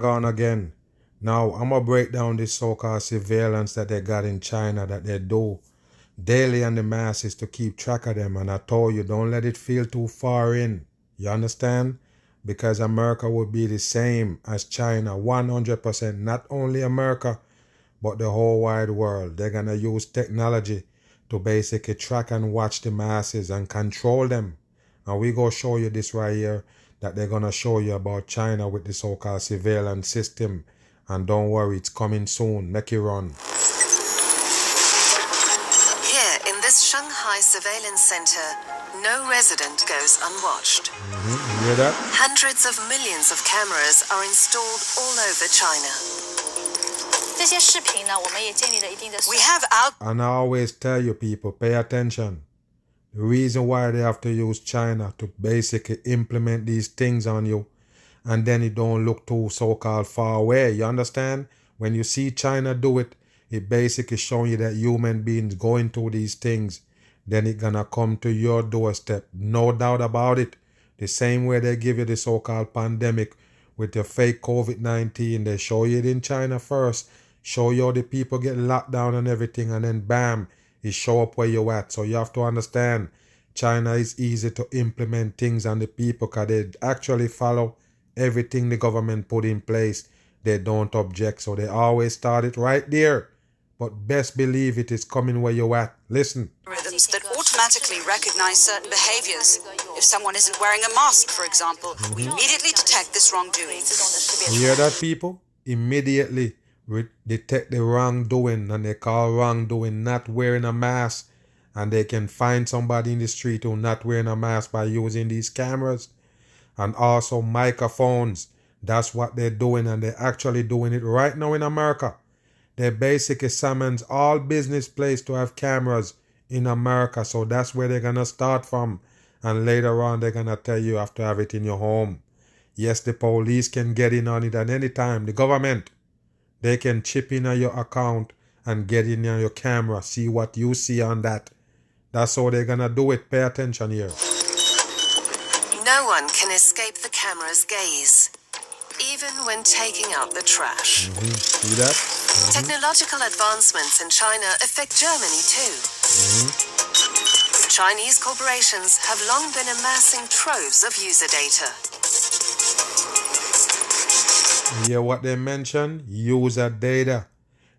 Gone again. Now, I'm going to break down this so-called surveillance that they got in China that they do daily on the masses to keep track of them. And I told you, don't let it feel too far in. You understand? Because America would be the same as China, 100%. Not only America, but the whole wide world. They're going to use technology to basically track and watch the masses and control them. And we go show you this right here that they're going to show you about China with the so-called surveillance system. And don't worry, it's coming soon. Make it run. Here in this Shanghai surveillance center, no resident goes unwatched. You hear that? Hundreds of millions of cameras are installed all over China. We have our And I always tell you people, pay attention. The reason why they have to use China to basically implement these things on you, and then it don't look too so-called far away. You understand? When you see China do it, it basically showing you that human beings going through these things, then it gonna come to your doorstep. No doubt about it. The same way they give you the so-called pandemic with the fake COVID-19, they show you it in China first, show you how the people get locked down and everything, and then bam, it show up where you're at. So you have to understand, China is easy to implement things on the people because they actually follow everything the government put in place. They don't object, so they always start it right there. But best believe it is coming where you're at. Listen. Algorithms that automatically recognize certain behaviors. If someone isn't wearing a mask, for example, we immediately detect this wrongdoing. You hear that, people? Immediately detect the wrongdoing, and they call wrongdoing not wearing a mask, and they can find somebody in the street who not wearing a mask by using these cameras and also microphones. That's what they're doing, and they're actually doing it right now in America. They basically summons all business places to have cameras in America, so that's where they're gonna start from, and later on they're gonna tell you have to have it in your home. Yes, the police can get in on it at any time. The government, they can chip in on your account and get in on your camera, see what you see on that. That's how they're gonna do it. Pay attention here. No one can escape the camera's gaze, even when taking out the trash. See that? Technological advancements in China affect Germany too. Chinese corporations have long been amassing troves of user data. You hear what they mention? User data.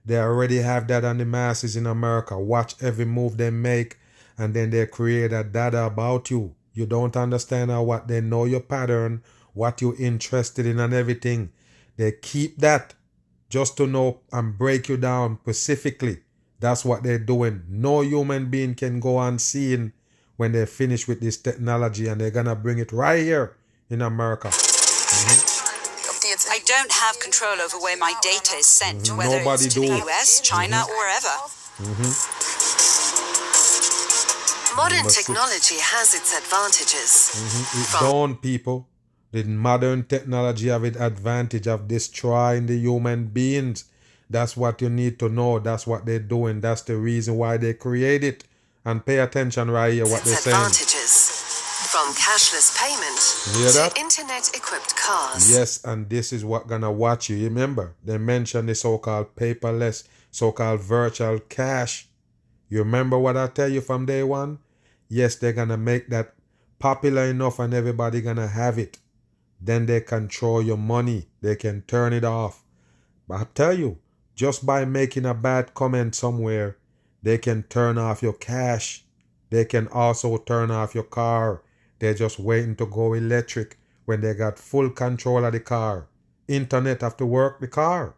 They already have that on the masses in America. Watch every move they make, and then they create a data about you. You don't understand how what they know your pattern, what you're interested in and everything. They keep that just to know and break you down specifically. That's what they're doing. No human being can go unseen when they finish with this technology, and they're gonna bring it right here in America. I don't have control over where my data is sent, whether Nobody it's to the do. US, China, or wherever. Modern technology has its advantages. It don't, people. The modern technology have an advantage of destroying the human beings. That's what you need to know. That's what they're doing. That's the reason why they create it. And pay attention right here what they're saying. Advantages. From cashless You hear that? payment to internet-equipped cars. Yes, and this is what gonna watch you. Remember, they mentioned the so-called paperless, so-called virtual cash. You remember what I tell you from day one? Yes, they're gonna make that popular enough and everybody gonna have it. Then they control your money. They can turn it off. But I tell you, just by making a bad comment somewhere, they can turn off your cash. They can also turn off your car. They're just waiting to go electric when they got full control of the car. Internet have to work the car.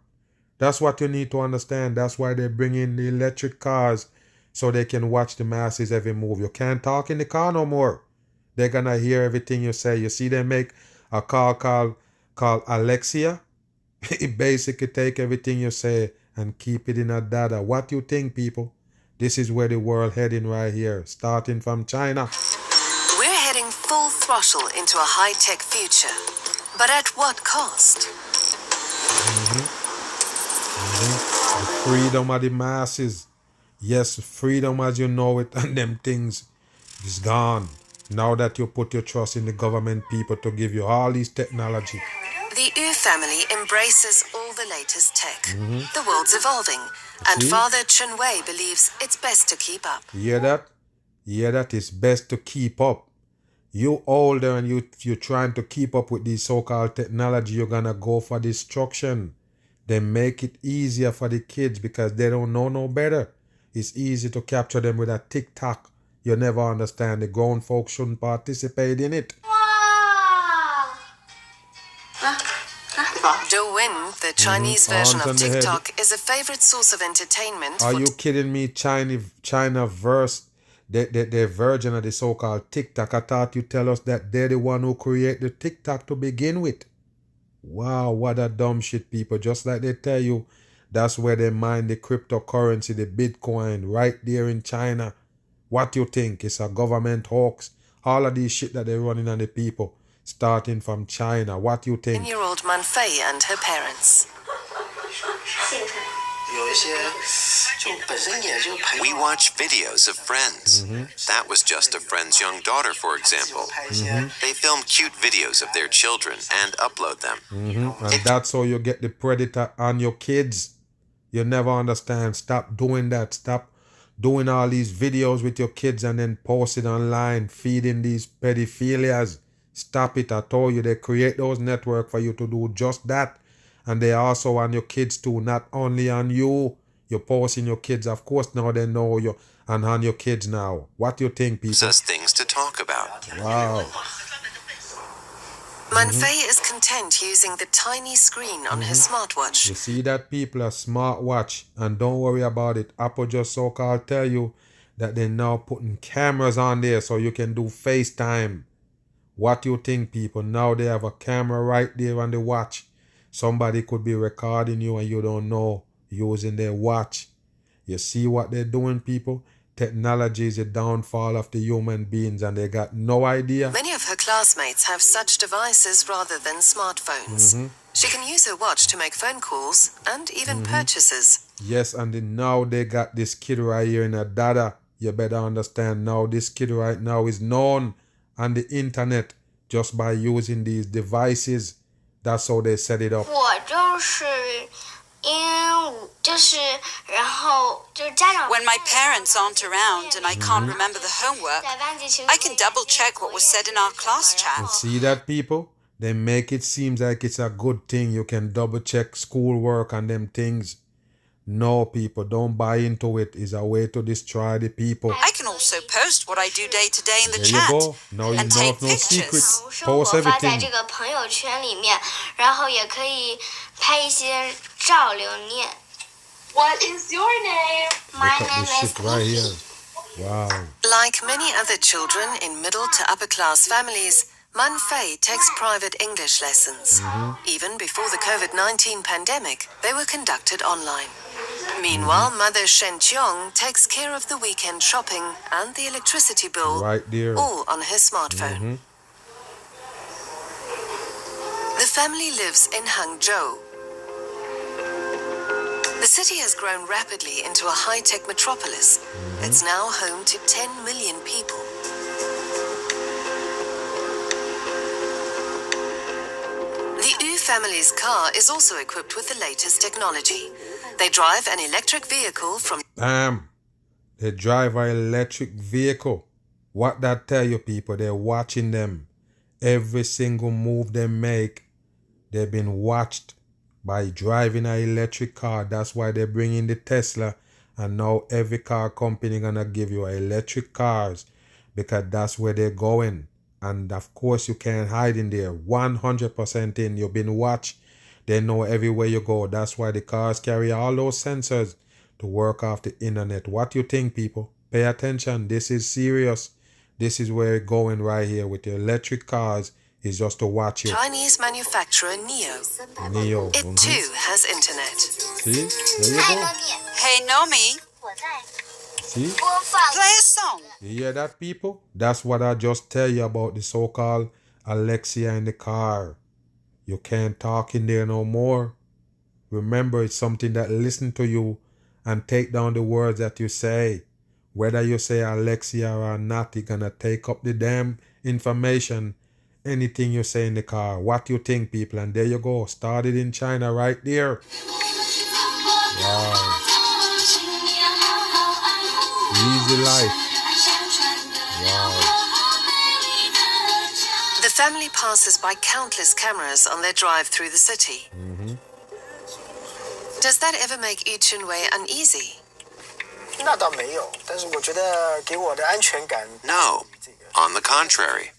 That's what you need to understand. That's why they bring in the electric cars, so they can watch the masses every move. You can't talk in the car no more. They're gonna hear everything you say. You see, they make a car called Alexia. It basically take everything you say and keep it in a data. What you think, people? This is where the world heading right here, starting from China. We're heading full throttle into a high-tech future. But at what cost? The freedom of the masses. Yes, freedom as you know it and them things is gone. Now that you put your trust in the government people to give you all these technology. The The Yu family embraces all the latest tech. The world's evolving, and See? Father Chun Wei believes it's best to keep up. You hear that? You hear that? It's best to keep up. You older and you're trying to keep up with these so-called technology, you're gonna go for destruction. They make it easier for the kids because they don't know no better. It's easy to capture them with a TikTok. You never understand. The grown folks shouldn't participate in it. Douyin, the Chinese version Arms of on the head. TikTok, is a favorite source of entertainment Are for you kidding me? China verse the version of the so-called TikTok. I thought you tell us that they're the one who create the TikTok to begin with. Wow, what a dumb shit, people. Just like they tell you, that's where they mine the cryptocurrency, the Bitcoin, right there in China. What you think? It's a government hoax. All of these shit that they're running on the people, starting from China. What you think? 10-year-old Man Fei and her parents. We watch videos of friends. That was just a friend's young daughter, for example. They film cute videos of their children and upload them. And that's how you get the predator on your kids. You never understand. Stop doing that. Stop doing all these videos with your kids and then post it online, feeding these pedophilias. Stop it. I told you they create those networks for you to do just that. And they also on your kids too, not only on you. You're posting your kids. Of course, now they know you and on your kids now. What do you think, people? Gives us things to talk about. Wow. Man Fei is content using the tiny screen on her smartwatch. You see that, people? A smartwatch. And don't worry about it. Apple just so-called tell you that they're now putting cameras on there so you can do FaceTime. What you think, people? Now they have a camera right there on the watch. Somebody could be recording you and you don't know, using their watch. You see what they're doing, people? Technology is a downfall of the human beings and they got no idea. Many of her classmates have such devices rather than smartphones. She can use her watch to make phone calls and even purchases. Yes, and then now they got this kid right here in a dada. You better understand now this kid right now is known on the internet just by using these devices. That's how they set it up. 我就是因为就是然后就是家长 When my parents aren't around and I can't remember the homework, 在班级群 I can double check what was said in our class chat. See that, people? They make it seem like it's a good thing. You can double check schoolwork and them things. No, people, don't buy into it. It's a way to destroy the people. I can also post what I do day to day in the There you chat go. Now you and know take no secret. pictures. 生活 Post 发在 everything. 这个朋友圈里面，然后也可以拍一些照留念。What is your name? My Look at name this is shit right here. Kiki. Wow. Like many other children in middle to upper class families, Man Fei takes private English lessons. Even before the COVID-19 pandemic, they were conducted online. Meanwhile, Mother Shen Chiong takes care of the weekend shopping and the electricity bill, Right there. all on her smartphone. The family lives in Hangzhou. The city has grown rapidly into a high-tech metropolis. It's now home to 10 million people. The Yu family's car is also equipped with the latest technology. They drive an electric vehicle from Bam. They drive an electric vehicle. What that tell you, people? They're watching them. Every single move they make, they've been watched by driving an electric car. That's why they're bringing the Tesla. And now every car company gonna give you electric cars because that's where they're going. And of course you can't hide in there. 100% in. You've been watched. They know everywhere you go. That's why the cars carry all those sensors to work off the internet. What you think, people? Pay attention. This is serious. This is where it's going right here with the electric cars. Is just to watch you. Chinese manufacturer NIO. Neo. It too has internet. See? There you go. Hey, Nomi, 我在 See? 播放 play a song. You hear that, people? That's what I just tell you about the so-called Alexia in the car. You can't talk in there no more. Remember, it's something that listen to you and take down the words that you say. Whether you say Alexia or not, it's gonna take up the damn information anything you say in the car. What you think, people? And there you go. Started in China right there. Wow. Easy life. Wow. The family passes by countless cameras on their drive through the city. Does that ever make Yu Chunwei uneasy? No, on the contrary.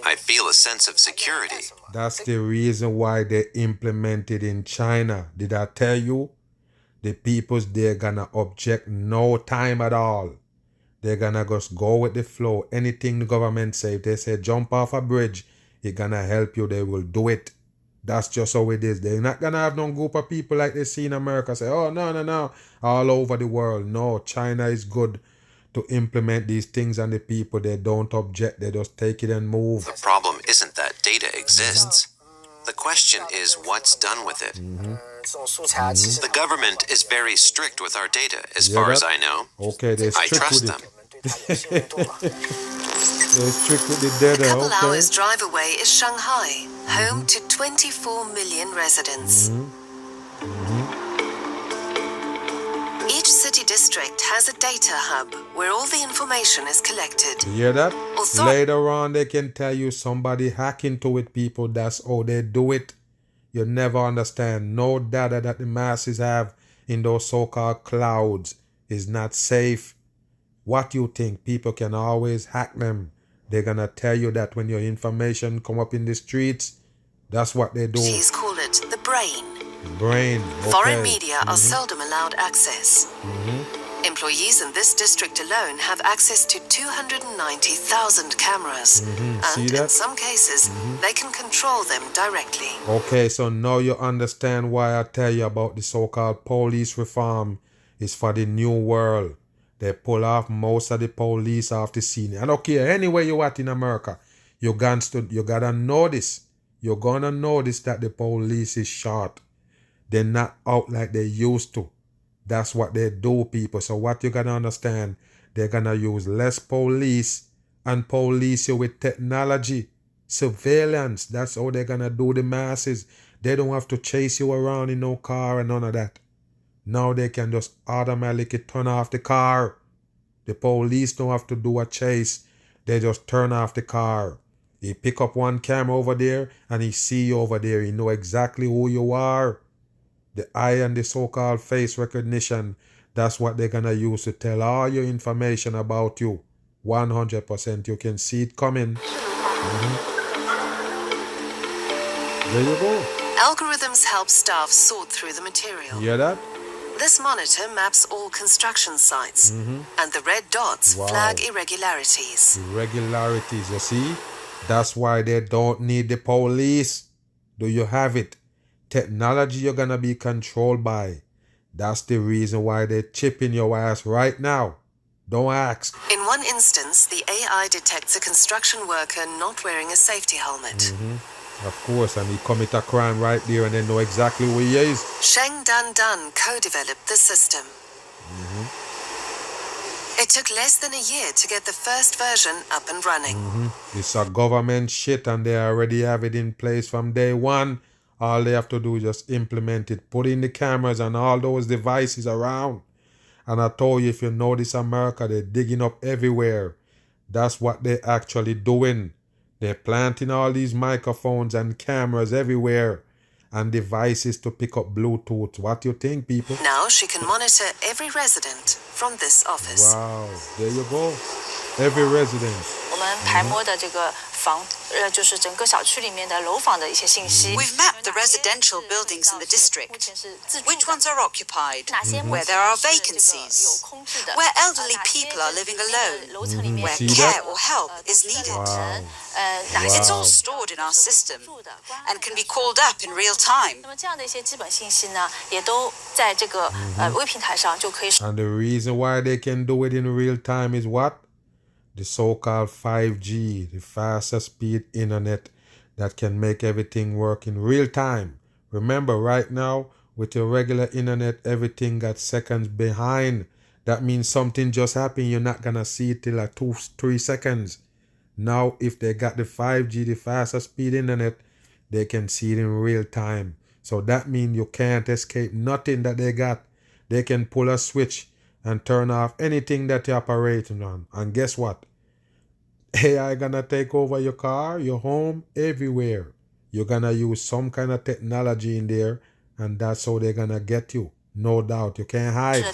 I feel a sense of security. That's the reason why they implemented in China. Did I tell you? The peoples there gonna object no time at all. They're gonna just go with the flow. Anything the government say, if they say jump off a bridge, it's gonna help you, they will do it. That's just how it is. They're not gonna have no group of people like they see in America say, oh, no, all over the world. No, China is good to implement these things, and the people, they don't object. They just take it and move. The problem isn't that data exists. The question is what's done with it. The government is very strict with our data, as far as I know. Okay, they're I strict trust with them. it. They're strict with the data, A couple okay. hours drive away is Shanghai, home to 24 million residents. Each city district has a data hub where all the information is collected. You hear that? Author- Later on, they can tell you somebody hack into it, people. That's how they do it. You never understand. No data that the masses have in those so-called clouds is not safe. What you think? People can always hack them. They're going to tell you that when your information come up in the streets, that's what they do. She's called it the brain. Brain. Okay. Foreign media are seldom allowed access. Employees in this district alone have access to 290,000 cameras. See And that? in some cases, they can control them directly. Okay, so now you understand why I tell you about the so-called police reform is for the new world. They pull off most of the police off the scene. And okay, anywhere you at in America, you gotta notice. You're gonna notice that the police is short. They're not out like they used to. That's what they do, people. So what you gotta understand, they're gonna use less police and police you with technology. Surveillance. That's how they're gonna do the masses. They don't have to chase you around in no car and none of that. Now they can just automatically turn off the car. The police don't have to do a chase. They just turn off the car. He pick up one camera over there and he see you over there. He know exactly who you are. The eye and the so-called face recognition, that's what they're gonna use to tell all your information about you. 100%. You can see it coming. There you go. Algorithms help staff sort through the material. You hear that? This monitor maps all construction sites, and the red dots Wow. flag irregularities. Irregularities, you see? That's why they don't need the police. Do you have it? Technology you're gonna be controlled by. That's the reason why they're chipping your ass right now. Don't ask. In one instance, the AI detects a construction worker not wearing a safety helmet. Of course, and he commit a crime right there and they know exactly who he is. Sheng Dan co-developed the system. It took less than a year to get the first version up and running. It's a government shit and they already have it in place from day one. All they have to do is just implement it. Put in the cameras and all those devices around. And I told you, if you notice America, they're digging up everywhere. That's what they're actually doing. They're planting all these microphones and cameras everywhere and devices to pick up Bluetooth. What do you think, people? Now she can monitor every resident from this office. Wow, there you go. Every resident. 我们排摸的这个就是整个小区里面的楼房的一些信息。 We've mapped the residential buildings in the district. 目前是自住 Which 的 ones are occupied? 哪些 Where there are 是这个有 vacancies? 空置的 Where elderly 哪些 people are living 这里面 alone? 的楼层里面 Where See care that? or help is needed. 哪些 It's all Wow. stored in our system 住的关爱 and 的 can be called up in real time. 那么这样的一些基本信息呢，也都在这个微平台上就可以 And the reason why they can do it in real time is what? The so-called 5G, the fastest speed internet that can make everything work in real time. Remember, right now, with your regular internet, everything got seconds behind. That means something just happened. You're not going to see it till like 2-3 seconds. Now, if they got the 5G, the faster speed internet, they can see it in real time. So that means you can't escape nothing that they got. They can pull a switch and turn off anything that you're operating on. And guess what? AI gonna take over your car, your home, everywhere. You're gonna use some kind of technology in there, and that's how they're gonna get you. No doubt. You can't hide.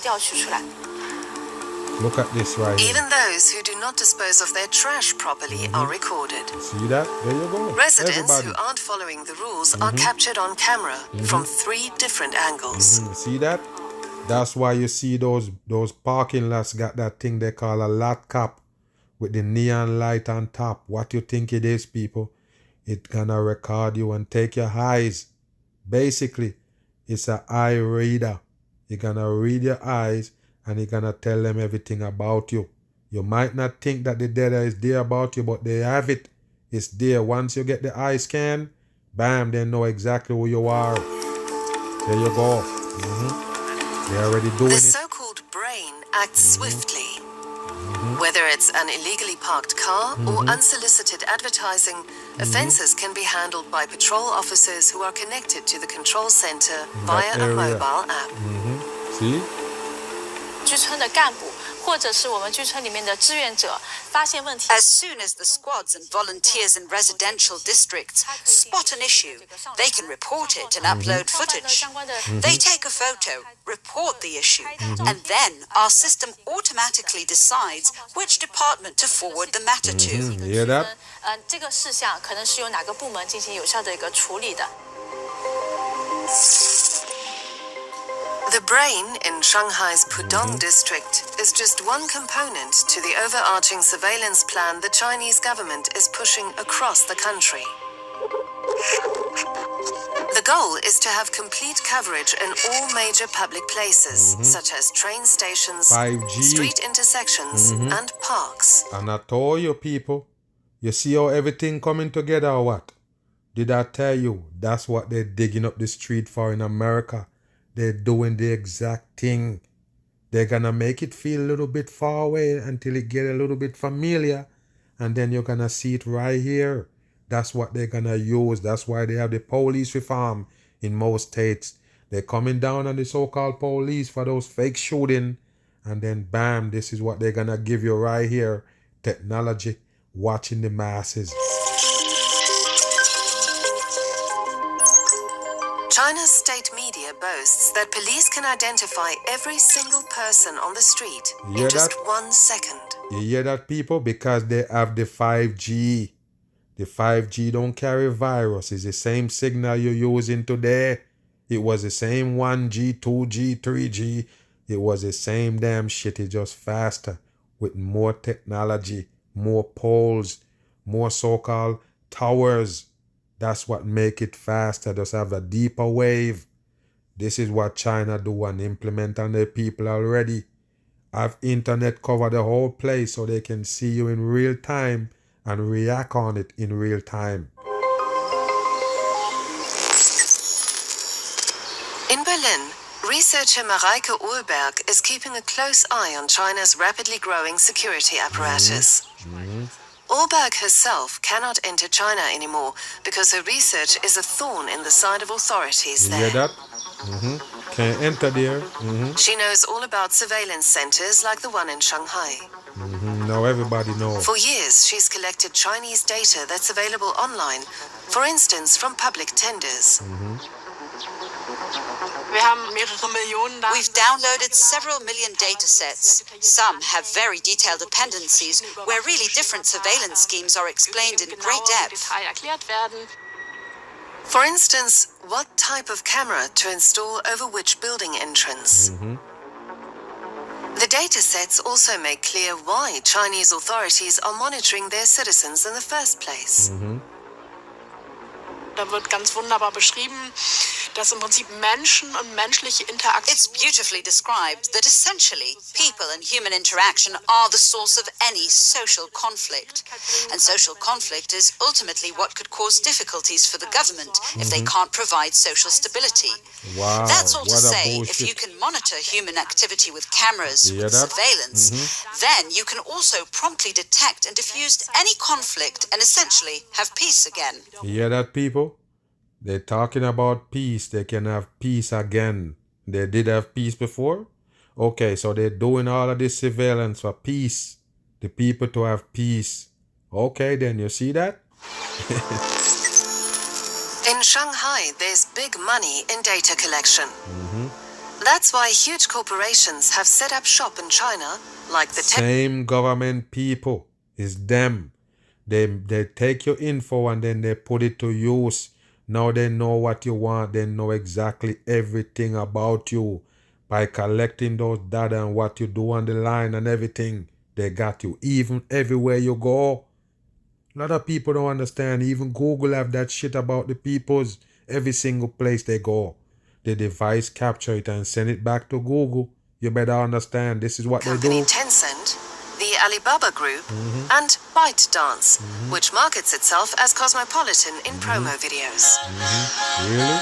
Look at this right here. Even those who do not dispose of their trash properly are recorded. See that? There you go. Residents Everybody. who aren't following the rules are captured on camera from 3 different angles. See that? That's why you see those parking lots got that thing they call a lot cap with the neon light on top. What you think it is, people? It's gonna record you and take your eyes. Basically, it's an eye reader. You're gonna read your eyes and you're gonna tell them everything about you. You might not think that the data is there about you, but they have it. It's there. Once you get the eye scan, bam, they know exactly who you are. There you go. They're already doing The it. so-called brain acts swiftly. Whether it's an illegally parked car or unsolicited advertising, offences can be handled by patrol officers who are connected to the control center via a area. mobile app. See? 居村的干部或者是我们居村里面的志愿者发现问题。 As soon as the squads and volunteers in residential districts spot an issue, they can report it and upload footage. They take a photo, report the issue, and then our system automatically decides which department to forward the matter to. You hear that? 这个事项可能是由哪个部门进行有效的一个处理的。 The brain in Shanghai's Pudong district is just one component to the overarching surveillance plan the Chinese government is pushing across the country. The goal is to have complete coverage in all major public places, such as train stations, 5G. street intersections, and parks. And I told you, people, you see how everything coming together or what? Did I tell you that's what they're digging up the street for in America? They're doing the exact thing. They're gonna make it feel a little bit far away until it get a little bit familiar. And then you're gonna see it right here. That's what they're gonna use. That's why they have the police reform in most states. They're coming down on the so-called police for those fake shooting. And then bam, this is what they're gonna give you right here. Technology, watching the masses. China's state media boasts that police can identify every single person on the street Hear in just that? 1 second. You hear that, people? Because they have the 5G. The 5G don't carry virus. It's the same signal you're using today. It was the same 1G, 2G, 3G. It was the same damn shit. It's just faster with more technology, more poles, more so-called towers. That's what make it faster. Just have a deeper wave. This is what China do and implement on their people already. Have internet cover the whole place so they can see you in real time and react on it in real time. In Berlin, researcher Mareike Uhlberg is keeping a close eye on China's rapidly growing security apparatus. Uhlberg herself cannot enter China anymore because her research is a thorn in the side of authorities You there. hear that? Can't enter there. She knows all about surveillance centers like the one in Shanghai. Now everybody knows. For years, she's collected Chinese data that's available online, for instance, from public tenders. We've downloaded several million data sets. Some have very detailed appendices where really different surveillance schemes are explained in great depth. For instance, what type of camera to install over which building entrance. The data sets also make clear why Chinese authorities are monitoring their citizens in the first place. Da wird ganz wunderbar beschrieben, dass im Prinzip Menschen und menschliche Interaktion... It's beautifully described that essentially people and human interaction are the source of any social conflict. And social conflict is ultimately what could cause difficulties for the government if they can't provide social stability. Wow, That's all to what a say, bullshit. if you can monitor human activity with cameras, You hear with that? surveillance, then you can also promptly detect and diffuse any conflict and essentially have peace again. You hear that, people? They're talking about peace. They can have peace again. They did have peace before? Okay, so they're doing all of this surveillance for peace. The people to have peace. Okay, then you see that? In Shanghai, there's big money in data collection. That's why huge corporations have set up shop in China, like the Same government people. It's them. They take your info and then they put it to use. Now they know what you want. They know exactly everything about you. By collecting those data and what you do on the line and everything, they got you. Even everywhere you go. A lot of people don't understand. Even Google have that shit about the peoples. Every single place they go. The device capture it and send it back to Google. You better understand. This is what they company do. Tencent, the Alibaba Group, and ByteDance, which markets itself as cosmopolitan in promo videos. Really?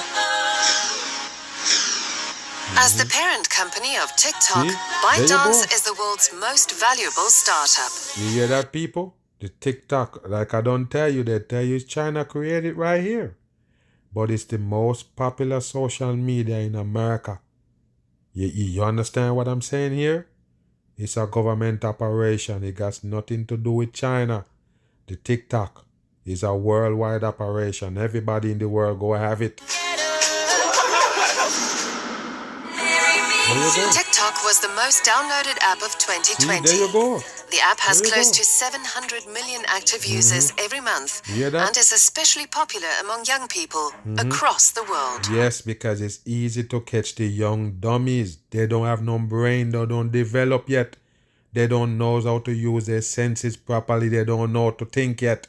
As the parent company of TikTok, See? There you ByteDance go. is the world's most valuable startup. You hear that, people? The TikTok, like I don't tell you, they tell you it's China created right here. But it's the most popular social media in America. You understand what I'm saying here? It's a government operation. It got nothing to do with China. The TikTok is a worldwide operation. Everybody in the world go have it. There you go. TikTok was the most downloaded app of See, 2020. there you go. The app has There you close go. to 700 million active users every month You hear that? and is especially popular among young people across the world. Yes, because it's easy to catch the young dummies. They don't have no brain. They don't develop yet. They don't know how to use their senses properly. They don't know how to think yet.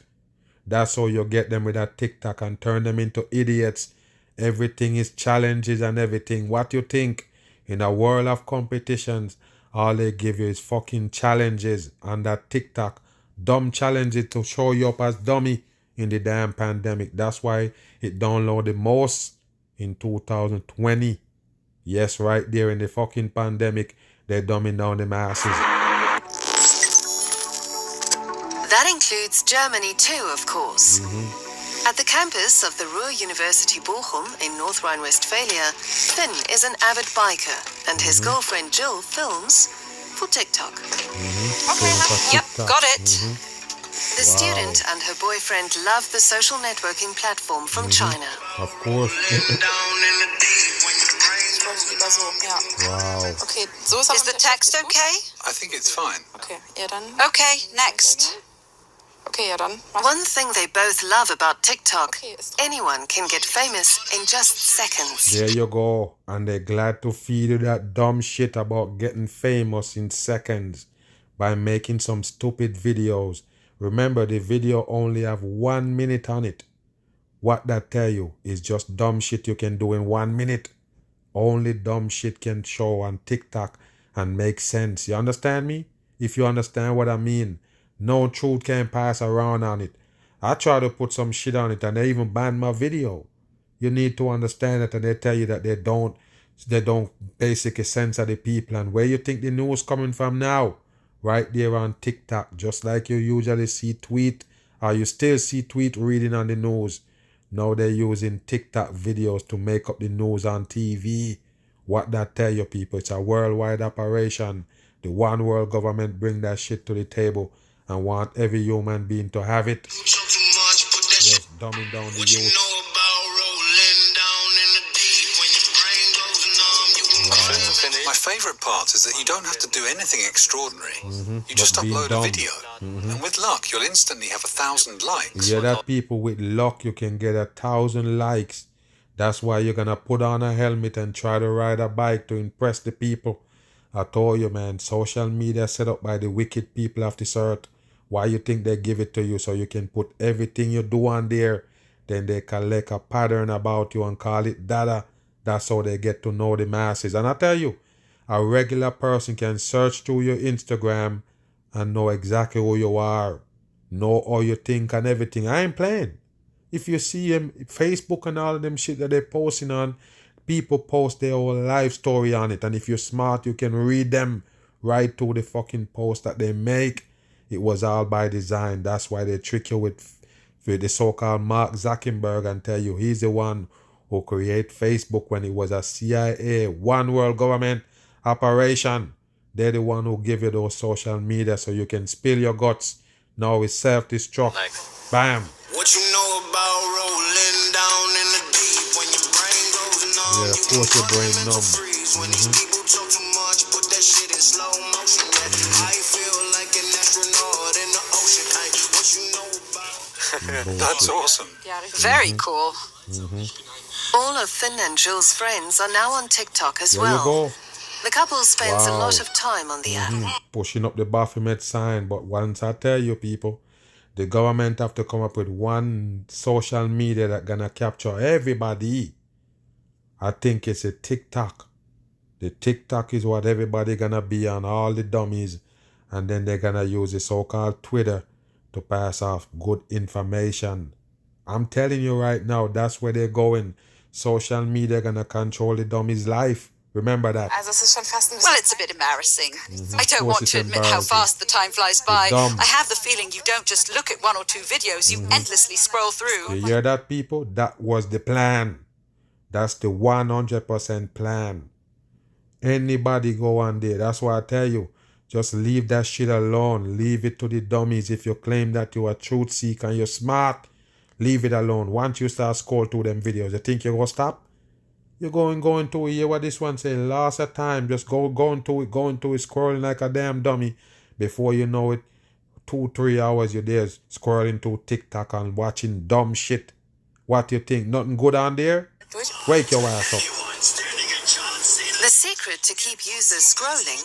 That's how you get them with that TikTok and turn them into idiots. Everything is challenges and everything. What you think? In a world of competitions, all they give you is fucking challenges on that TikTok. Dumb challenges to show you up as dummy in the damn pandemic. That's why it downloaded most in 2020. Yes, right there in the fucking pandemic, they're dumbing down the masses. That includes Germany too, of course. At the campus of the Ruhr University Bochum in North Rhine-Westphalia, Finn is an avid biker and his girlfriend Jill films for TikTok. Yep, got it. The student and her boyfriend love the social networking platform from China. Of course. Wow. Okay, so ist Is the text okay? I think it's fine. Okay, ja dann. Okay, next. Okay, ja dann. One thing they both love about TikTok, anyone can get famous in just seconds. There you go. And they're glad to feed you that dumb shit about getting famous in seconds by making some stupid videos. Remember, the video only have 1 minute on it. What that tell you is just dumb shit you can do in 1 minute. Only dumb shit can show on TikTok and make sense. You understand me? If you understand what I mean. No truth can pass around on it. I try to put some shit on it and they even ban my video. You need to understand it, and they tell you that they don't basically censor the people. And where you think the news coming from now? Right there on TikTok, just like you usually see tweet, or you still see tweet reading on the news. Now they're using TikTok videos to make up the news on TV. What that tell you, people? It's a worldwide operation. The one world government bring that shit to the table and want every human being to have it. Just dumbing down the youth. My favourite part is that you don't have to do anything extraordinary. You just But being upload dumb. a video, and with luck, you'll instantly have 1,000 likes. Yeah, that people with luck, you can get 1,000 likes. That's why you're gonna put on a helmet and try to ride a bike to impress the people. I told you, man, social media set up by the wicked people of this earth. Why you think they give it to you? So you can put everything you do on there. then they collect a pattern about you and call it data. That's how they get to know the masses. And I tell you, a regular person can search through your Instagram and know exactly who you are, know how you think and everything. I ain't playing. If you see them, Facebook and all of them shit that they're posting on, people post their whole life story on it. And if you're smart, you can read them right through the fucking post that they make. It was all by design. That's why they trick you with the so-called Mark Zuckerberg and tell you he's the one who created Facebook when it was a CIA, one world government operation. They're the one who give you those social media so you can spill your guts. Now it's self-destruct. Bam. What you know about rolling down in the deep when your brain goes numb? Yeah, of course your brain numb. When these people talk too much, put that shit in slow motion. I feel like an astronaut in the ocean. What you know about? That's awesome. Very cool. All of Finn and Jules' friends are now on TikTok as There well. you go. The couple spends a Wow. lot of time on the app. Pushing up the Baphomet sign. But once I tell you, people, the government have to come up with one social media that gonna capture everybody. I think it's a TikTok. The TikTok is what everybody gonna be on, all the dummies. And then they're gonna use the so-called Twitter to pass off good information. I'm telling you right now, that's where they're going. Social media gonna control the dummy's life. Remember that. Also es ist schon fast ein bisschen Well, it's a bit embarrassing. I don't course want it's to admit how embarrassing. fast the time flies by. dumb. I have the feeling you don't just look at one or two videos, you endlessly scroll through. You hear that, people? That was the plan. That's the 100% plan. Anybody go on there. That's why I tell you, just leave that shit alone. Leave it to the dummies. If you claim that you're a truth seeker and you're smart, leave it alone. Once you start scroll through them videos, you think you're going to stop? You're going to hear what this one say. Lots of time. Just go into it, scrolling like a damn dummy. Before you know it, 2-3 hours you're there scrolling through TikTok and watching dumb shit. What you think? Nothing good on there? Wake your ass up. The secret to keep users scrolling,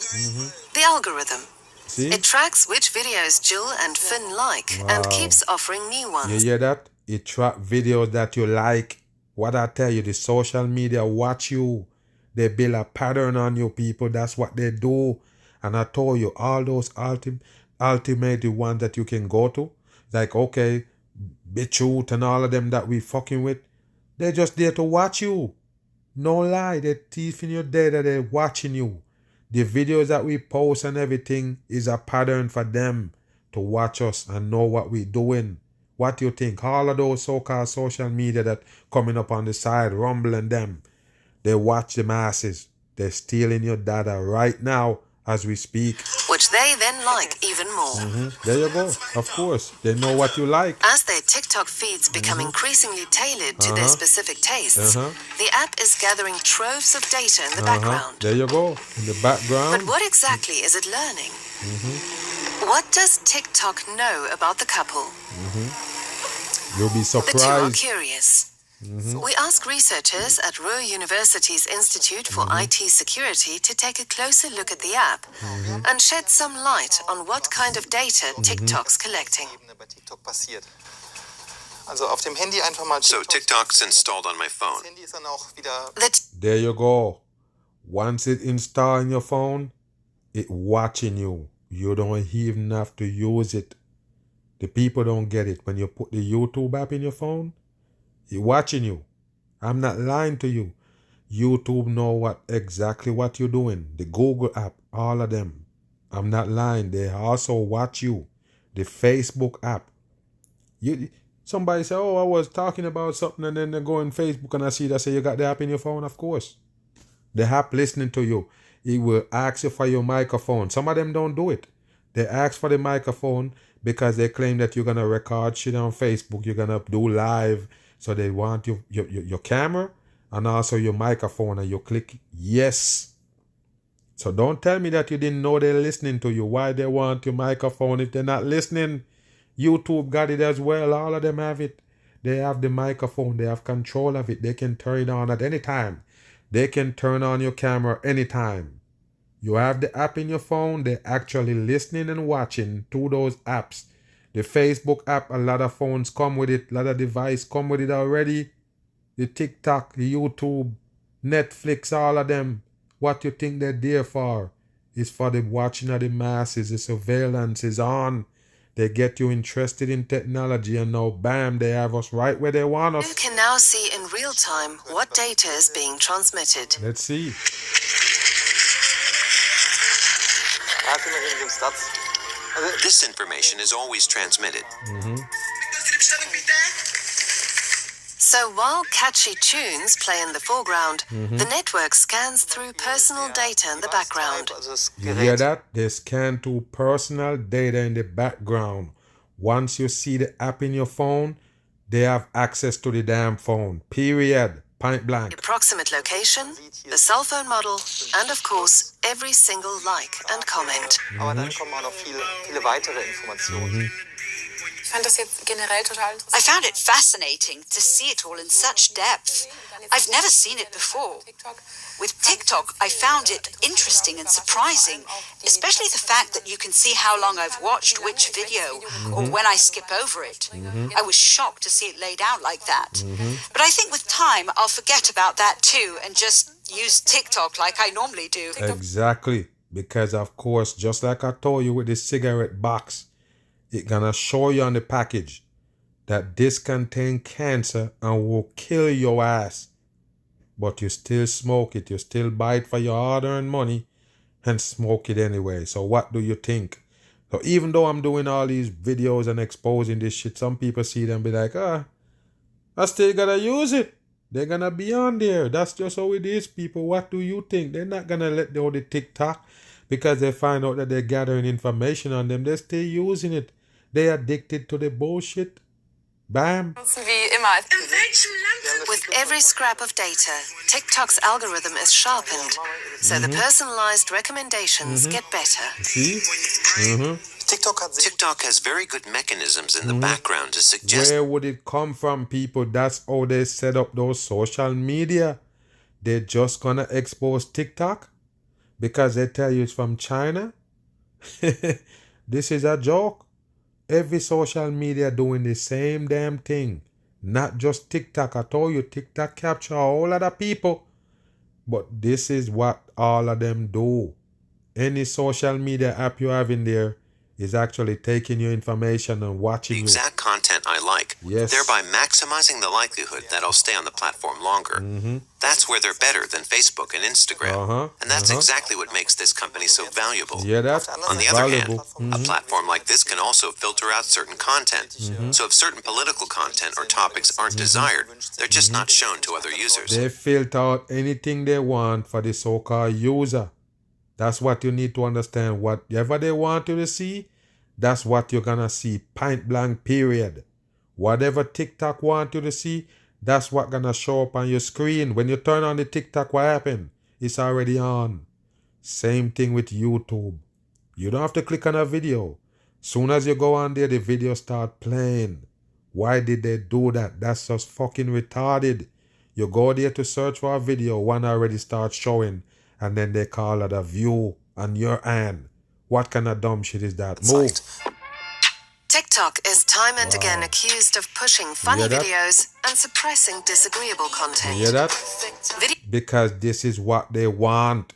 the algorithm. See? It tracks which videos Jill and Finn like and Wow. keeps offering new You ones. hear that? It track videos that you like. What I tell you, the social media watch you. They build a pattern on you, people. That's what they do. And I told you, all those ultimate ones that you can go to, like, okay, BitChute and all of them that we fucking with, they're just there to watch you. No lie, they're teething your data, they're watching you. The videos that we post and everything is a pattern for them to watch us and know what we're doing. What do you think? All of those so-called social media that coming up on the side, rumbling them, they watch the masses. They're stealing your data right now as we speak. Which they then like even more. There you go. Of course, they know what you like. As their TikTok feeds become increasingly tailored to their specific tastes, the app is gathering troves of data in the background. There you go. In the background. But what exactly is it learning? What does TikTok know about the couple? You'll be The two are surprised. curious. We ask researchers at Ruhr University's Institute for IT Security to take a closer look at the app and shed some light on what kind of data TikTok's collecting. bei TikTok passiert. Also auf dem Handy einfach mal So TikTok's installed on my phone. Das Handy ist dann auch wieder The There you go. Once it installed in your phone, it watching you. You don't even have to use it. The people don't get it. When you put the YouTube app in your phone, it watching you. I'm not lying to you. YouTube know exactly what you're doing. The Google app, all of them. I'm not lying. They also watch you. The Facebook app. Somebody say, oh, I was talking about something, and then they go on Facebook and I see that say you got the app in your phone. Of course. The app listening to you. It will ask you for your microphone. Some of them don't do it. They ask for the microphone because they claim that you're going to record shit on Facebook. You're going to do live. So they want your camera and also your microphone, and you click yes. So don't tell me that you didn't know they're listening to you. Why they want your microphone if they're not listening? YouTube got it as well. All of them have it. They have the microphone. They have control of it. They can turn it on at any time. They can turn on your camera anytime. You have the app in your phone. They're actually listening and watching through those apps. The Facebook app, a lot of phones come with it. A lot of devices come with it already. The TikTok, the YouTube, Netflix, all of them. What you think they're there for? It's for the watching of the masses. The surveillance is on. They get you interested in technology, and now, bam, they have us right where they want us. You can now see in real time what data is being transmitted. Let's see. This information is always transmitted. So while catchy tunes play in the foreground, the network scans through personal data in the background. You hear that? They scan through personal data in the background. Once you see the app in your phone, they have access to the damn phone. Period. Point blank. The approximate location, the cell phone model, and of course, every single like and comment. Aber dann kommen auch noch viele weitere Informationen. I found it fascinating to see it all in such depth. I've never seen it before. With TikTok, I found it interesting and surprising, especially the fact that you can see how long I've watched which video or when I skip over it. I was shocked to see it laid out like that. But I think with time, I'll forget about that too and just use TikTok like I normally do. Exactly. Because, of course, just like I told you with the cigarette box, it's gonna show you on the package that this contains cancer and will kill your ass. But you still smoke it. You still buy it for your hard-earned money and smoke it anyway. So what do you think? So even though I'm doing all these videos and exposing this shit, some people see them and be like, I still gotta use it. They're gonna be on there. That's just how it is, people. What do you think? They're not gonna let go the TikTok because they find out that they're gathering information on them. They're still using it. They're addicted to the bullshit. Bam. With every scrap of data, TikTok's algorithm is sharpened, so the personalized recommendations get better. See? TikTok has very good mechanisms in the background to suggest. Where would it come from, people? That's how they set up those social media. They're just gonna expose TikTok because they tell you it's from China. This is a joke. Every social media doing the same damn thing. Not just TikTok. I told you TikTok capture a whole lot of people. But this is what all of them do. Any social media app you have in there is actually taking your information and watching The you. exact content I like, Yes. thereby maximizing the likelihood that I'll stay on the platform longer. That's where they're better than Facebook and Instagram. And that's exactly what makes this company so valuable. Yeah, that's On the other hand, valuable. a platform like this can also filter out certain content. So if certain political content or topics aren't desired, they're just not shown to other users. They filter out anything they want for the so-called user. That's what you need to understand. Whatever they want you to see, that's what you're gonna see. Point blank, period. Whatever TikTok want you to see, that's what gonna show up on your screen. When you turn on the TikTok, what happened? It's already on. Same thing with YouTube. You don't have to click on a video. Soon as you go on there, the video start playing. Why did they do that? That's just fucking retarded. You go there to search for a video, one already starts showing, and then they call it a view on your hand. What kind of dumb shit is that? Move. TikTok is time and again accused of pushing funny hear that? videos and suppressing disagreeable content. You hear that? Video Because this is what they want.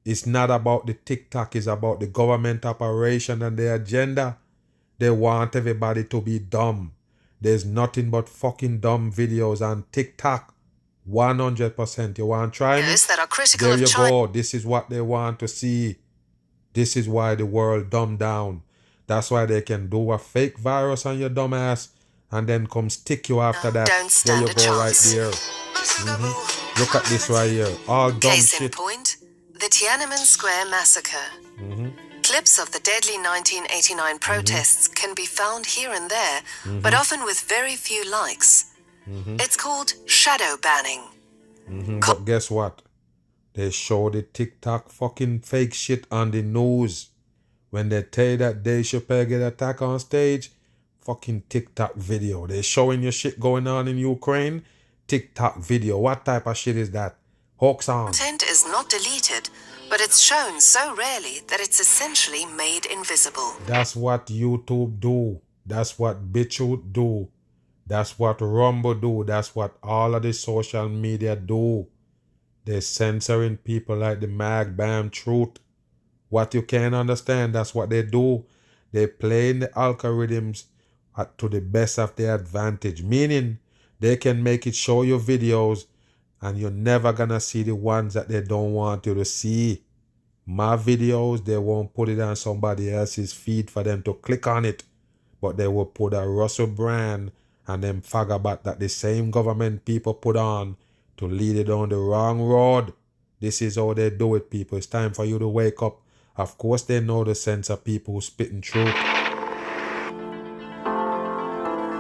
It's not about the TikTok, it's about the government operation and their agenda. They want everybody to be dumb. There's nothing but fucking dumb videos on TikTok. 100%. You want to try me? videos that are critical There of you China. go. This is what they want to see. This is why the world dumbed down. That's why they can do a fake virus on your dumb ass and then come stick you after that. Don't stand there a you go right chance. there. Look at this right here. All dumb Case in shit. point, the Tiananmen Square massacre. Clips of the deadly 1989 protests can be found here and there, but often with very few likes. It's called shadow banning. But guess what? They show the TikTok fucking fake shit on the news. When they tell you that Dave Chappelle get attacked on stage, fucking TikTok video. They showing you shit going on in Ukraine, TikTok video. What type of shit is that? Hoax on. Content is not deleted, but it's shown so rarely that it's essentially made invisible. That's what YouTube do. That's what BitChute do. That's what Rumble do. That's what all of the social media do. They're censoring people like the Mag Bam Truth. What you can't understand, that's what they do. They play in the algorithms to the best of their advantage. Meaning, they can make it show you videos and you're never gonna see the ones that they don't want you to see. My videos, they won't put it on somebody else's feed for them to click on it. But they will put a Russell Brand and them fagabat that the same government people put on to lead it down the wrong road. This is how they do it, people. It's time for you to wake up. Of course, they know the sense of people who spitting truth.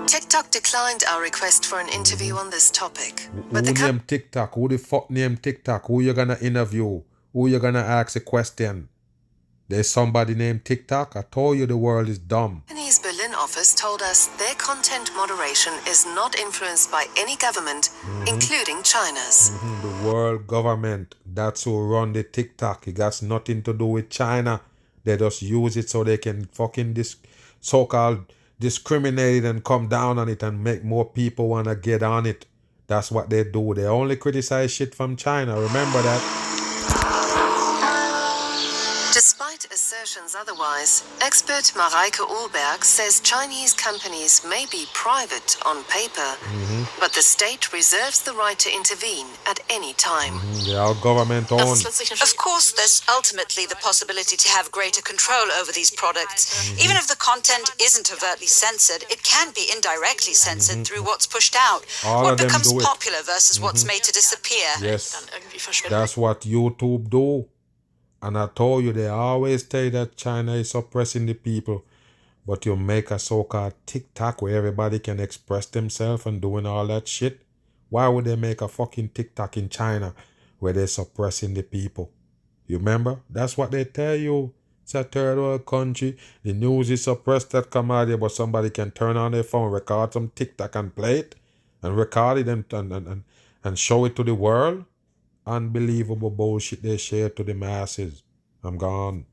TikTok declined our request for an interview on this topic. But Who named TikTok? Who the fuck named TikTok? Who you gonna interview? Who you gonna ask a question? There's somebody named TikTok? I told you the world is dumb. The company's Berlin office told us their content moderation is not influenced by any government, including China's. The world government, that's who run the TikTok. It got nothing to do with China. They just use it so they can fucking so-called discriminate and come down on it and make more people want to get on it. That's what they do. They only criticize shit from China. Remember that. Despite assertions otherwise, expert Mareike Uhlberg says Chinese companies may be private on paper, but the state reserves the right to intervene at any time. They are government owned. Of course, there's ultimately the possibility to have greater control over these products. Even if the content isn't overtly censored, it can be indirectly censored through what's pushed out. All what of them becomes do it. popular versus what's made to disappear. Yes, that's what YouTube do. And I told you, they always tell you that China is suppressing the people. But you make a so-called TikTok where everybody can express themselves and doing all that shit. Why would they make a fucking TikTok in China where they're suppressing the people? You remember? That's what they tell you. It's a third world country. The news is suppressed that come out here, but somebody can turn on their phone, record some TikTok and play it. And record it and show it to the world. Unbelievable bullshit they share to the masses. I'm gone.